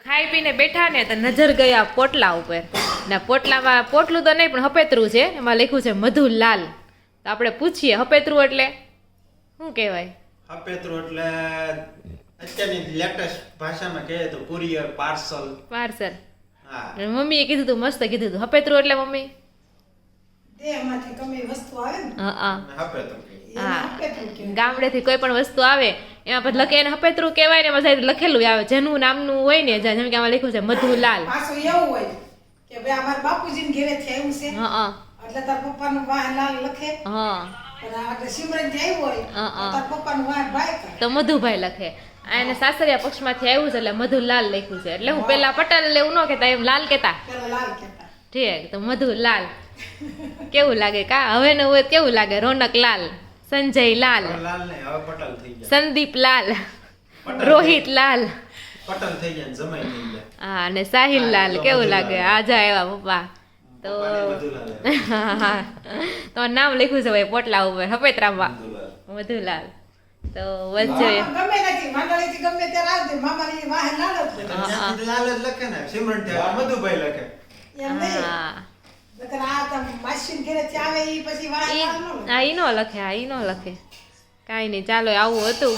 ખાઈ પીને બેઠા ને તો નજર ગયા પોટલા ઉપર ને પોટલામાં પોટલું તો નહીં પણ હપેતરું છે, એમાં લખ્યું છે મધુલાલ. તો આપણે પૂછીએ હપેતરું એટલે શું કહેવાય? હપેતરું એટલે અત્યારની લેટેસ્ટ ભાષામાં કહે તો કુરિયર પાર્સલ. હા, મમ્મીએ કીધું તું, મસ્ત કીધું તું. હપેતરું એટલે મમ્મી દેહમાંથી ગમે વસ્તુ આવે ને હપેતરું. હા, ગામડેથી કોઈ પણ વસ્તુ આવે એમાં પછી લખે એને હપેતરું કહેવાય ને, એમાં લખેલું આવે જેનું નામનું હોય ને, જેમ કે આમાં લખ્યું છે મધુલાલ. પાછું એવું હોય કે ભાઈ અમારા બાપુજીને ઘરેથી આવ્યું છે એટલે તાર પપ્પાનું વાહ લાલ લખે. અને આ સિમરન થી આવ્યું હોય તાર પપ્પાનું વાહ ભાઈ કરે તો મધુભાઈ લખે. આ એને સાસરિયા પક્ષમાંથી આવ્યું છે એટલે મધુલાલ લખ્યું છે. એટલે હું પેલા પટેલ એવું ન કહેતા, એમ લાલ કહેતા. પેલા લાલ કહેતા. ઠીક, તો મધુલાલ કેવું લાગે કા? હવે ને હવે કેવું લાગે? રોનક લાલ, સંજય લાલ, લાલ ને હવે પટેલ થઈ ગયા, સંદીપ લાલ, રોહિત લાલ, પટેલ થઈ ગયા, જમાઈ થઈ ગયા. હા, અને સાહિલ લાલ. કેવું લાગે? આજા આવ્યા પપ્પા. તો તો નામ લખ્યું છે ભાઈ પોટલા ઉપર હપેતરામાં, મધુલાલ. તો વચ્ચે ગમે નથી માંડળીથી ગમે ત્યારે આવજે, મામાની વાહ લાલ જ લખે. લાલ જ લખે ને, સિમરન થી મધુભાઈ લખે. એમ નહીં નકર આ તમ માસીન ઘરેથી આવે ઈ પછી વાહ લાલ ન લખે. ઈ નો લખે, કાંઈ નહીં. ચાલો, આવું હતું.